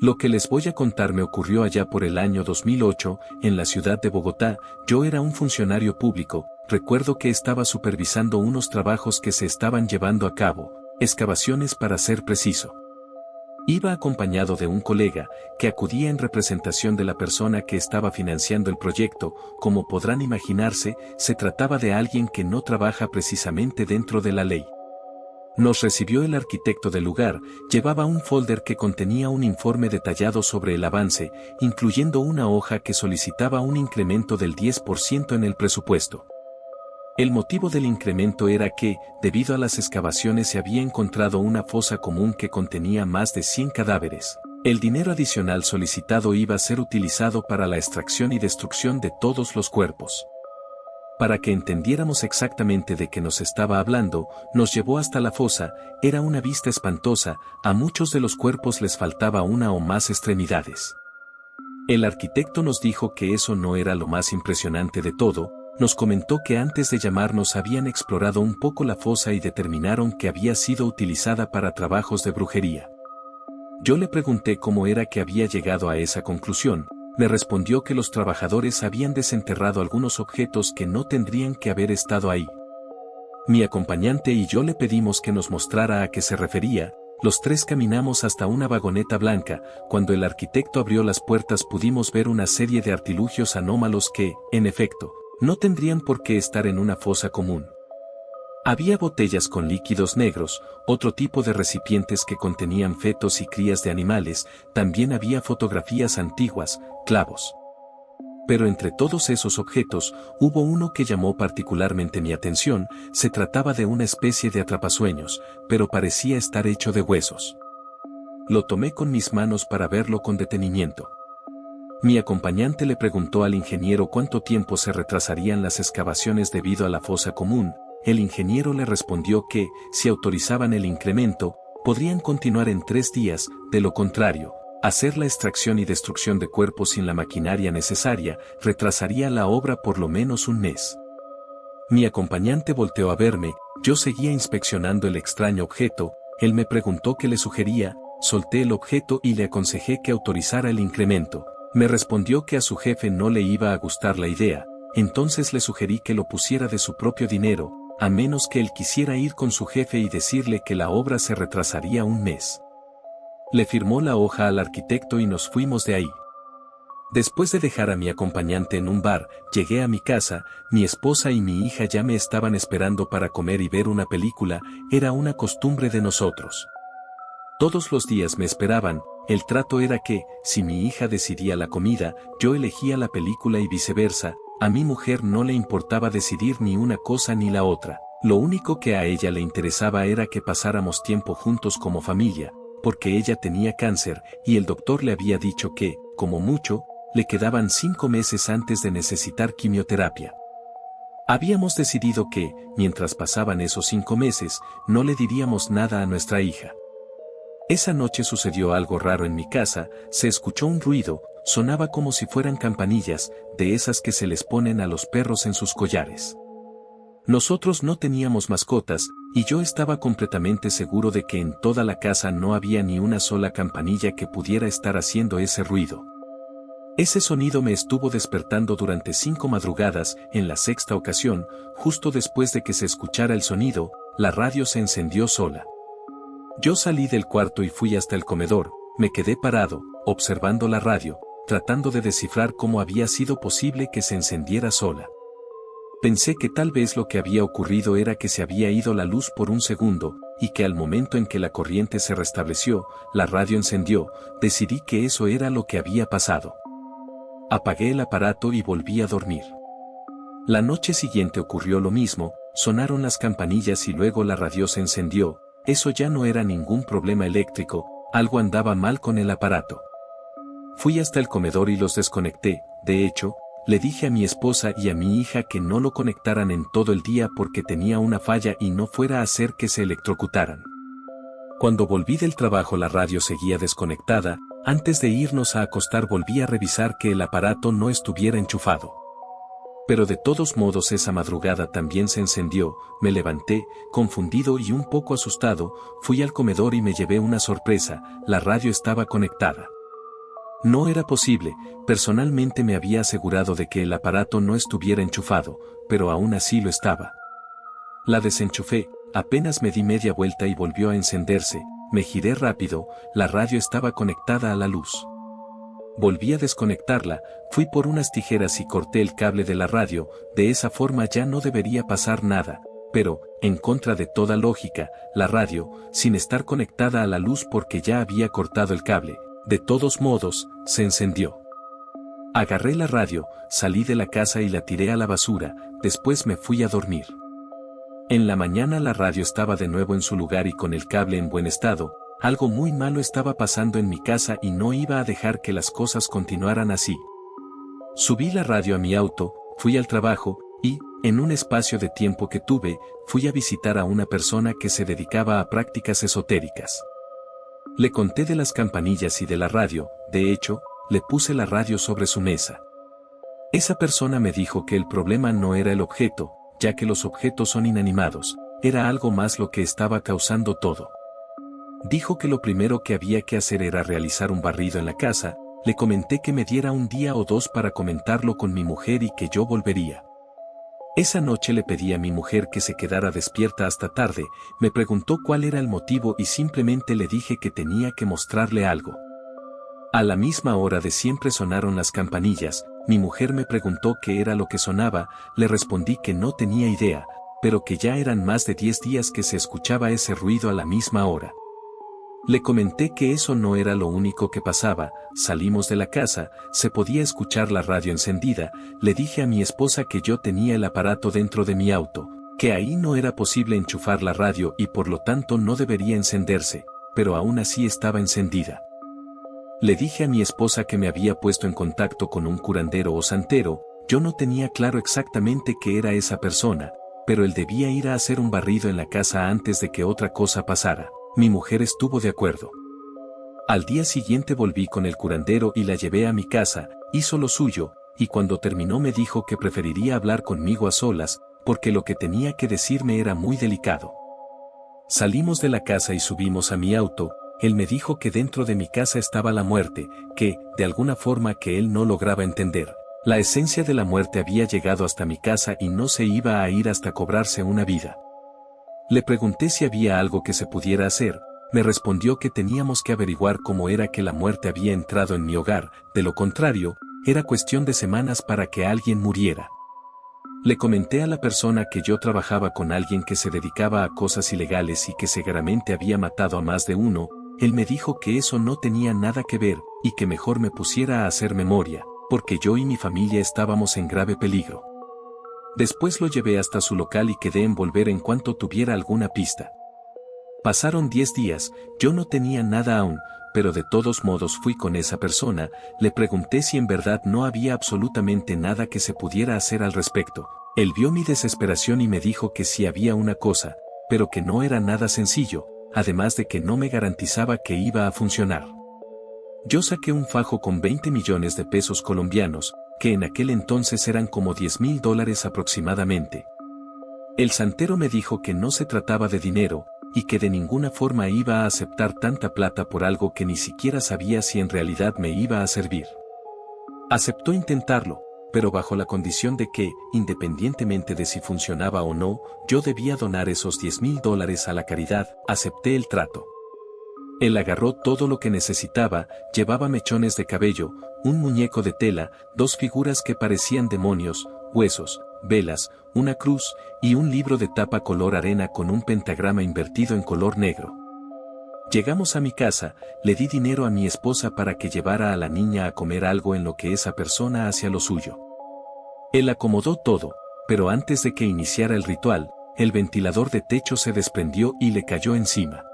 Lo que les voy a contar me ocurrió allá por el año 2008, en la ciudad de Bogotá. Yo era un funcionario público. Recuerdo que estaba supervisando unos trabajos que se estaban llevando a cabo, excavaciones para ser preciso. Iba acompañado de un colega, que acudía en representación de la persona que estaba financiando el proyecto. Como podrán imaginarse, se trataba de alguien que no trabaja precisamente dentro de la ley. Nos recibió el arquitecto del lugar, llevaba un folder que contenía un informe detallado sobre el avance, incluyendo una hoja que solicitaba un incremento del 10% en el presupuesto. El motivo del incremento era que, debido a las excavaciones, se había encontrado una fosa común que contenía más de 100 cadáveres. El dinero adicional solicitado iba a ser utilizado para la extracción y destrucción de todos los cuerpos. Para que entendiéramos exactamente de qué nos estaba hablando, nos llevó hasta la fosa. Era una vista espantosa, a muchos de los cuerpos les faltaba una o más extremidades. El arquitecto nos dijo que eso no era lo más impresionante de todo. Nos comentó que antes de llamarnos habían explorado un poco la fosa y determinaron que había sido utilizada para trabajos de brujería. Yo le pregunté cómo era que había llegado a esa conclusión. Me respondió que los trabajadores habían desenterrado algunos objetos que no tendrían que haber estado ahí. Mi acompañante y yo le pedimos que nos mostrara a qué se refería. Los tres caminamos hasta una vagoneta blanca. Cuando el arquitecto abrió las puertas pudimos ver una serie de artilugios anómalos que, en efecto, no tendrían por qué estar en una fosa común. Había botellas con líquidos negros, otro tipo de recipientes que contenían fetos y crías de animales, también había fotografías antiguas, clavos. Pero entre todos esos objetos, hubo uno que llamó particularmente mi atención. Se trataba de una especie de atrapasueños, pero parecía estar hecho de huesos. Lo tomé con mis manos para verlo con detenimiento. Mi acompañante le preguntó al ingeniero cuánto tiempo se retrasarían las excavaciones debido a la fosa común. El ingeniero le respondió que, si autorizaban el incremento, podrían continuar en 3 días, de lo contrario, hacer la extracción y destrucción de cuerpos sin la maquinaria necesaria retrasaría la obra por lo menos un mes. Mi acompañante volteó a verme. Yo seguía inspeccionando el extraño objeto. Él me preguntó qué le sugería. Solté el objeto y le aconsejé que autorizara el incremento. Me respondió que a su jefe no le iba a gustar la idea. Entonces le sugerí que lo pusiera de su propio dinero, a menos que él quisiera ir con su jefe y decirle que la obra se retrasaría un mes. Le firmó la hoja al arquitecto y nos fuimos de ahí. Después de dejar a mi acompañante en un bar, llegué a mi casa. Mi esposa y mi hija ya me estaban esperando para comer y ver una película. Era una costumbre de nosotros. Todos los días me esperaban. El trato era que, si mi hija decidía la comida, yo elegía la película y viceversa. A mi mujer no le importaba decidir ni una cosa ni la otra. Lo único que a ella le interesaba era que pasáramos tiempo juntos como familia, porque ella tenía cáncer y el doctor le había dicho que, como mucho, le quedaban 5 meses antes de necesitar quimioterapia. Habíamos decidido que, mientras pasaban esos 5 meses, no le diríamos nada a nuestra hija. Esa noche sucedió algo raro en mi casa. Se escuchó un ruido, sonaba como si fueran campanillas, de esas que se les ponen a los perros en sus collares. Nosotros no teníamos mascotas, y yo estaba completamente seguro de que en toda la casa no había ni una sola campanilla que pudiera estar haciendo ese ruido. Ese sonido me estuvo despertando durante 5 madrugadas. En la 6ª ocasión, justo después de que se escuchara el sonido, la radio se encendió sola. Yo salí del cuarto y fui hasta el comedor. Me quedé parado, observando la radio, tratando de descifrar cómo había sido posible que se encendiera sola. Pensé que tal vez lo que había ocurrido era que se había ido la luz por un segundo, y que al momento en que la corriente se restableció, la radio encendió. Decidí que eso era lo que había pasado. Apagué el aparato y volví a dormir. La noche siguiente ocurrió lo mismo, sonaron las campanillas y luego la radio se encendió. Eso ya no era ningún problema eléctrico, algo andaba mal con el aparato. Fui hasta el comedor y los desconecté. De hecho, le dije a mi esposa y a mi hija que no lo conectaran en todo el día porque tenía una falla y no fuera a hacer que se electrocutaran. Cuando volví del trabajo la radio seguía desconectada. Antes de irnos a acostar volví a revisar que el aparato no estuviera enchufado. Pero de todos modos esa madrugada también se encendió. Me levanté, confundido y un poco asustado, fui al comedor y me llevé una sorpresa. La radio estaba conectada. No era posible, personalmente me había asegurado de que el aparato no estuviera enchufado, pero aún así lo estaba. La desenchufé, apenas me di media vuelta y volvió a encenderse, me giré rápido, la radio estaba conectada a la luz. Volví a desconectarla, fui por unas tijeras y corté el cable de la radio, de esa forma ya no debería pasar nada, pero, en contra de toda lógica, la radio, sin estar conectada a la luz porque ya había cortado el cable, de todos modos, se encendió. Agarré la radio, salí de la casa y la tiré a la basura, después me fui a dormir. En la mañana la radio estaba de nuevo en su lugar y con el cable en buen estado. Algo muy malo estaba pasando en mi casa y no iba a dejar que las cosas continuaran así. Subí la radio a mi auto, fui al trabajo, y, en un espacio de tiempo que tuve, fui a visitar a una persona que se dedicaba a prácticas esotéricas. Le conté de las campanillas y de la radio, de hecho, le puse la radio sobre su mesa. Esa persona me dijo que el problema no era el objeto, ya que los objetos son inanimados, era algo más lo que estaba causando todo. Dijo que lo primero que había que hacer era realizar un barrido en la casa, le comenté que me diera un día o dos para comentarlo con mi mujer y que yo volvería. Esa noche le pedí a mi mujer que se quedara despierta hasta tarde, me preguntó cuál era el motivo y simplemente le dije que tenía que mostrarle algo. A la misma hora de siempre sonaron las campanillas, mi mujer me preguntó qué era lo que sonaba, le respondí que no tenía idea, pero que ya eran más de 10 días que se escuchaba ese ruido a la misma hora. Le comenté que eso no era lo único que pasaba, salimos de la casa, se podía escuchar la radio encendida, le dije a mi esposa que yo tenía el aparato dentro de mi auto, que ahí no era posible enchufar la radio y por lo tanto no debería encenderse, pero aún así estaba encendida. Le dije a mi esposa que me había puesto en contacto con un curandero o santero, yo no tenía claro exactamente qué era esa persona, pero él debía ir a hacer un barrido en la casa antes de que otra cosa pasara. Mi mujer estuvo de acuerdo. Al día siguiente volví con el curandero y la llevé a mi casa, hizo lo suyo, y cuando terminó me dijo que preferiría hablar conmigo a solas, porque lo que tenía que decirme era muy delicado. Salimos de la casa y subimos a mi auto, él me dijo que dentro de mi casa estaba la muerte, que, de alguna forma que él no lograba entender, la esencia de la muerte había llegado hasta mi casa y no se iba a ir hasta cobrarse una vida. Le pregunté si había algo que se pudiera hacer, me respondió que teníamos que averiguar cómo era que la muerte había entrado en mi hogar, de lo contrario, era cuestión de semanas para que alguien muriera. Le comenté a la persona que yo trabajaba con alguien que se dedicaba a cosas ilegales y que seguramente había matado a más de uno, él me dijo que eso no tenía nada que ver, y que mejor me pusiera a hacer memoria, porque yo y mi familia estábamos en grave peligro. Después lo llevé hasta su local y quedé en volver en cuanto tuviera alguna pista. Pasaron 10 días, yo no tenía nada aún, pero de todos modos fui con esa persona, le pregunté si en verdad no había absolutamente nada que se pudiera hacer al respecto. Él vio mi desesperación y me dijo que sí había una cosa, pero que no era nada sencillo, además de que no me garantizaba que iba a funcionar. Yo saqué un fajo con 20 millones de pesos colombianos, que en aquel entonces eran como $10,000 aproximadamente. El santero me dijo que no se trataba de dinero, y que de ninguna forma iba a aceptar tanta plata por algo que ni siquiera sabía si en realidad me iba a servir. Aceptó intentarlo, pero bajo la condición de que, independientemente de si funcionaba o no, yo debía donar esos $10,000 a la caridad. Acepté el trato. Él agarró todo lo que necesitaba, llevaba mechones de cabello, un muñeco de tela, 2 figuras que parecían demonios, huesos, velas, una cruz, y un libro de tapa color arena con un pentagrama invertido en color negro. Llegamos a mi casa, le di dinero a mi esposa para que llevara a la niña a comer algo en lo que esa persona hacía lo suyo. Él acomodó todo, pero antes de que iniciara el ritual, el ventilador de techo se desprendió y le cayó encima.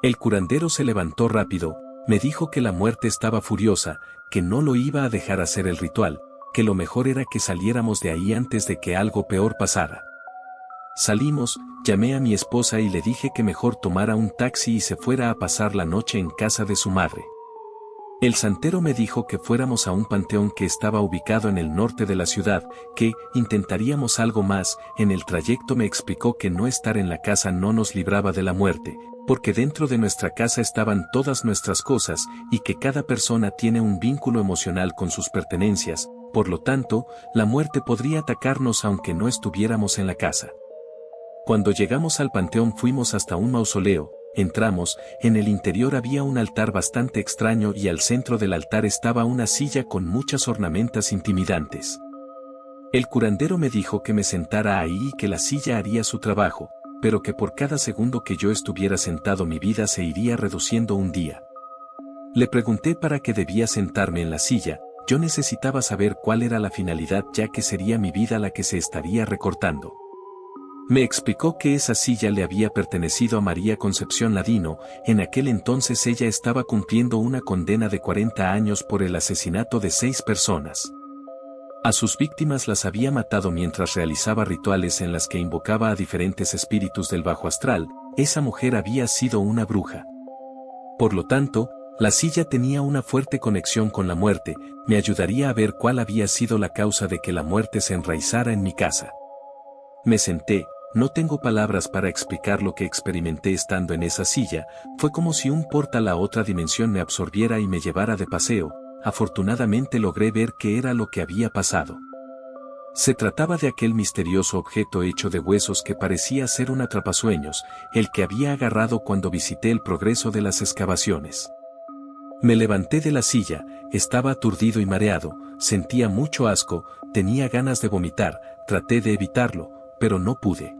El curandero se levantó rápido, me dijo que la muerte estaba furiosa, que no lo iba a dejar hacer el ritual, que lo mejor era que saliéramos de ahí antes de que algo peor pasara. Salimos, llamé a mi esposa y le dije que mejor tomara un taxi y se fuera a pasar la noche en casa de su madre. El santero me dijo que fuéramos a un panteón que estaba ubicado en el norte de la ciudad, que intentaríamos algo más. En el trayecto me explicó que no estar en la casa no nos libraba de la muerte, porque dentro de nuestra casa estaban todas nuestras cosas y que cada persona tiene un vínculo emocional con sus pertenencias, por lo tanto, la muerte podría atacarnos aunque no estuviéramos en la casa. Cuando llegamos al panteón fuimos hasta un mausoleo. Entramos, en el interior había un altar bastante extraño y al centro del altar estaba una silla con muchas ornamentas intimidantes. El curandero me dijo que me sentara ahí y que la silla haría su trabajo, pero que por cada segundo que yo estuviera sentado mi vida se iría reduciendo un día. Le pregunté para qué debía sentarme en la silla. Yo necesitaba saber cuál era la finalidad, ya que sería mi vida la que se estaría recortando. Me explicó que esa silla le había pertenecido a María Concepción Ladino. En aquel entonces ella estaba cumpliendo una condena de 40 años por el asesinato de 6 personas. A sus víctimas las había matado mientras realizaba rituales en las que invocaba a diferentes espíritus del bajo astral. Esa mujer había sido una bruja. Por lo tanto, la silla tenía una fuerte conexión con la muerte. Me ayudaría a ver cuál había sido la causa de que la muerte se enraizara en mi casa. Me senté. No tengo palabras para explicar lo que experimenté estando en esa silla. Fue como si un portal a otra dimensión me absorbiera y me llevara de paseo. Afortunadamente logré ver qué era lo que había pasado. Se trataba de aquel misterioso objeto hecho de huesos que parecía ser un atrapasueños, el que había agarrado cuando visité el progreso de las excavaciones. Me levanté de la silla, estaba aturdido y mareado, sentía mucho asco, tenía ganas de vomitar, traté de evitarlo, pero no pude.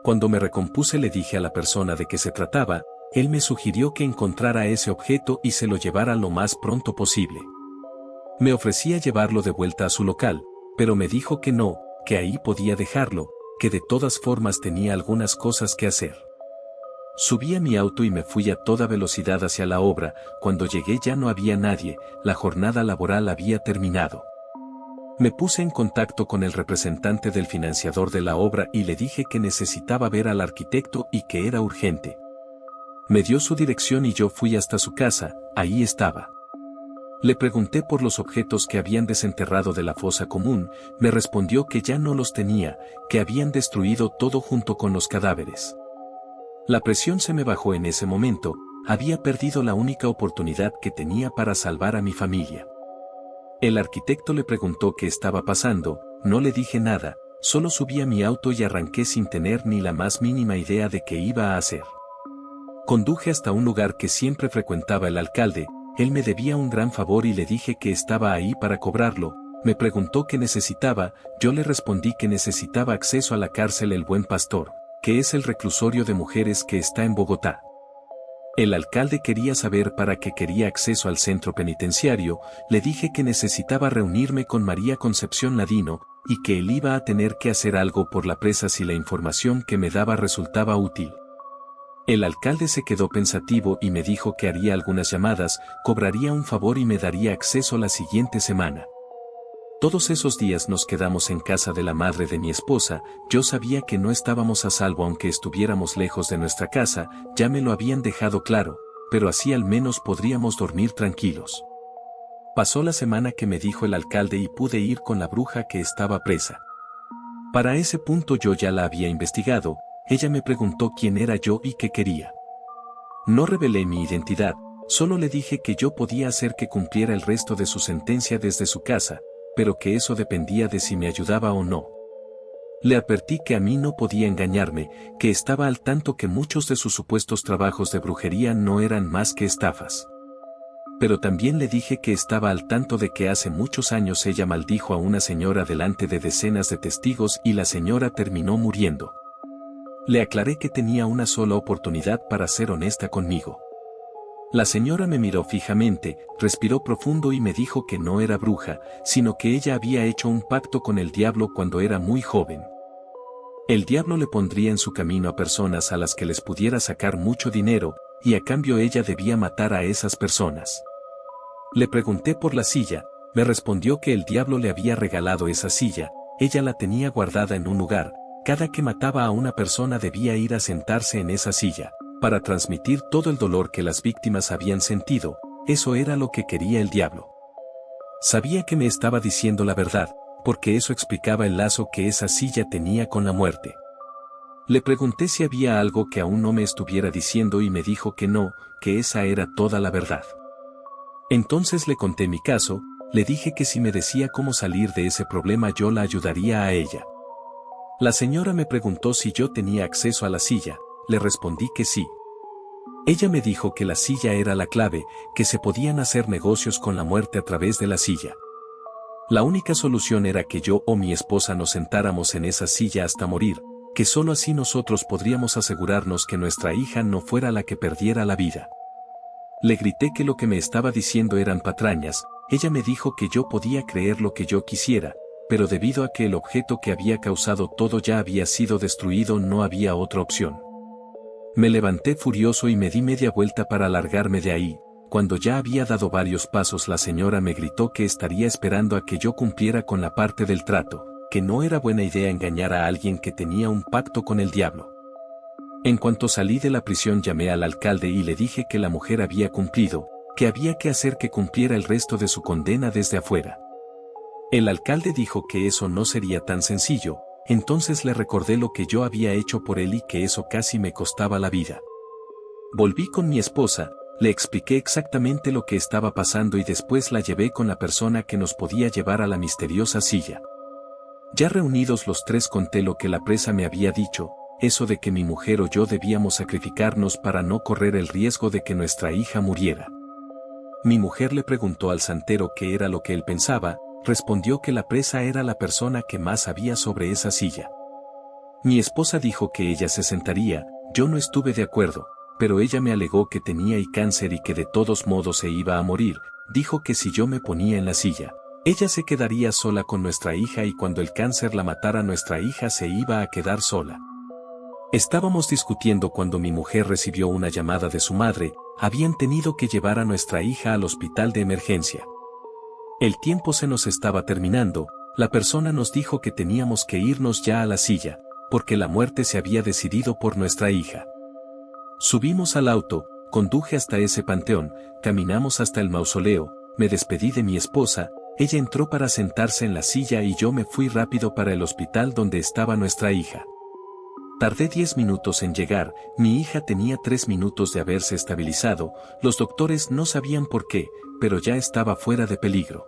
Cuando me recompuse le dije a la persona de qué se trataba. Él me sugirió que encontrara ese objeto y se lo llevara lo más pronto posible. Me ofrecía llevarlo de vuelta a su local, pero me dijo que no, que ahí podía dejarlo, que de todas formas tenía algunas cosas que hacer. Subí a mi auto y me fui a toda velocidad hacia la obra. Cuando llegué ya no había nadie, la jornada laboral había terminado. Me puse en contacto con el representante del financiador de la obra y le dije que necesitaba ver al arquitecto y que era urgente. Me dio su dirección y yo fui hasta su casa. Ahí estaba. Le pregunté por los objetos que habían desenterrado de la fosa común. Me respondió que ya no los tenía, que habían destruido todo junto con los cadáveres. La presión se me bajó en ese momento. Había perdido la única oportunidad que tenía para salvar a mi familia. El arquitecto le preguntó qué estaba pasando. No le dije nada, solo subí a mi auto y arranqué sin tener ni la más mínima idea de qué iba a hacer. Conduje hasta un lugar que siempre frecuentaba el alcalde. Él me debía un gran favor y le dije que estaba ahí para cobrarlo. Me preguntó qué necesitaba. Yo le respondí que necesitaba acceso a la cárcel El Buen Pastor, que es el reclusorio de mujeres que está en Bogotá. El alcalde quería saber para qué quería acceso al centro penitenciario. Le dije que necesitaba reunirme con María Concepción Ladino, y que él iba a tener que hacer algo por la presa si la información que me daba resultaba útil. El alcalde se quedó pensativo y me dijo que haría algunas llamadas, cobraría un favor y me daría acceso la siguiente semana. Todos esos días nos quedamos en casa de la madre de mi esposa. Yo sabía que no estábamos a salvo aunque estuviéramos lejos de nuestra casa, ya me lo habían dejado claro, pero así al menos podríamos dormir tranquilos. Pasó la semana que me dijo el alcalde y pude ir con la bruja que estaba presa. Para ese punto yo ya la había investigado. Ella me preguntó quién era yo y qué quería. No revelé mi identidad, solo le dije que yo podía hacer que cumpliera el resto de su sentencia desde su casa, pero que eso dependía de si me ayudaba o no. Le advertí que a mí no podía engañarme, que estaba al tanto que muchos de sus supuestos trabajos de brujería no eran más que estafas. Pero también le dije que estaba al tanto de que hace muchos años ella maldijo a una señora delante de decenas de testigos y la señora terminó muriendo. Le aclaré que tenía una sola oportunidad para ser honesta conmigo. La señora me miró fijamente, respiró profundo y me dijo que no era bruja, sino que ella había hecho un pacto con el diablo cuando era muy joven. El diablo le pondría en su camino a personas a las que les pudiera sacar mucho dinero, y a cambio ella debía matar a esas personas. Le pregunté por la silla, me respondió que el diablo le había regalado esa silla, ella la tenía guardada en un lugar, cada que mataba a una persona debía ir a sentarse en esa silla, para transmitir todo el dolor que las víctimas habían sentido. eso era lo que quería el diablo. Sabía que me estaba diciendo la verdad, porque eso explicaba el lazo que esa silla tenía con la muerte. Le pregunté si había algo que aún no me estuviera diciendo y me dijo que no, que esa era toda la verdad. Entonces le conté mi caso, le dije que si me decía cómo salir de ese problema yo la ayudaría a ella. La señora me preguntó si yo tenía acceso a la silla, le respondí que sí. Ella me dijo que la silla era la clave, que se podían hacer negocios con la muerte a través de la silla. La única solución era que yo o mi esposa nos sentáramos en esa silla hasta morir, que solo así nosotros podríamos asegurarnos que nuestra hija no fuera la que perdiera la vida. Le grité que lo que me estaba diciendo eran patrañas, ella me dijo que yo podía creer lo que yo quisiera, pero debido a que el objeto que había causado todo ya había sido destruido no había otra opción. Me levanté furioso y me di media vuelta para largarme de ahí. Cuando ya había dado varios pasos la señora me gritó que estaría esperando a que yo cumpliera con la parte del trato, que no era buena idea engañar a alguien que tenía un pacto con el diablo. En cuanto salí de la prisión llamé al alcalde y le dije que la mujer había cumplido, que había que hacer que cumpliera el resto de su condena desde afuera. El alcalde dijo que eso no sería tan sencillo, entonces le recordé lo que yo había hecho por él y que eso casi me costaba la vida. Volví con mi esposa, le expliqué exactamente lo que estaba pasando y después la llevé con la persona que nos podía llevar a la misteriosa silla. Ya reunidos los tres conté lo que la presa me había dicho, eso de que mi mujer o yo debíamos sacrificarnos para no correr el riesgo de que nuestra hija muriera. Mi mujer le preguntó al santero qué era lo que él pensaba, respondió que la presa era la persona que más sabía sobre esa silla. Mi esposa dijo que ella se sentaría, yo no estuve de acuerdo, pero ella me alegó que tenía cáncer y que de todos modos se iba a morir, dijo que si yo me ponía en la silla, ella se quedaría sola con nuestra hija y cuando el cáncer la matara nuestra hija se iba a quedar sola. Estábamos discutiendo cuando mi mujer recibió una llamada de su madre, habían tenido que llevar a nuestra hija al hospital de emergencia. El tiempo se nos estaba terminando, la persona nos dijo que teníamos que irnos ya a la silla, porque la muerte se había decidido por nuestra hija. Subimos al auto, conduje hasta ese panteón, caminamos hasta el mausoleo, me despedí de mi esposa, ella entró para sentarse en la silla y yo me fui rápido para el hospital donde estaba nuestra hija. Tardé 10 minutos en llegar, mi hija tenía 3 minutos de haberse estabilizado, los doctores no sabían por qué, pero ya estaba fuera de peligro.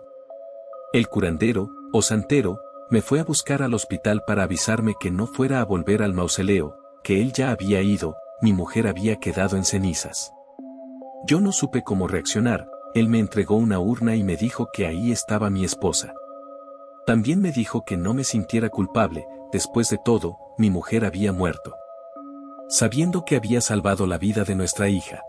El curandero, o santero, me fue a buscar al hospital para avisarme que no fuera a volver al mausoleo, que él ya había ido, mi mujer había quedado en cenizas. Yo no supe cómo reaccionar, él me entregó una urna y me dijo que ahí estaba mi esposa. También me dijo que no me sintiera culpable, después de todo, mi mujer había muerto. Sabiendo que había salvado la vida de nuestra hija.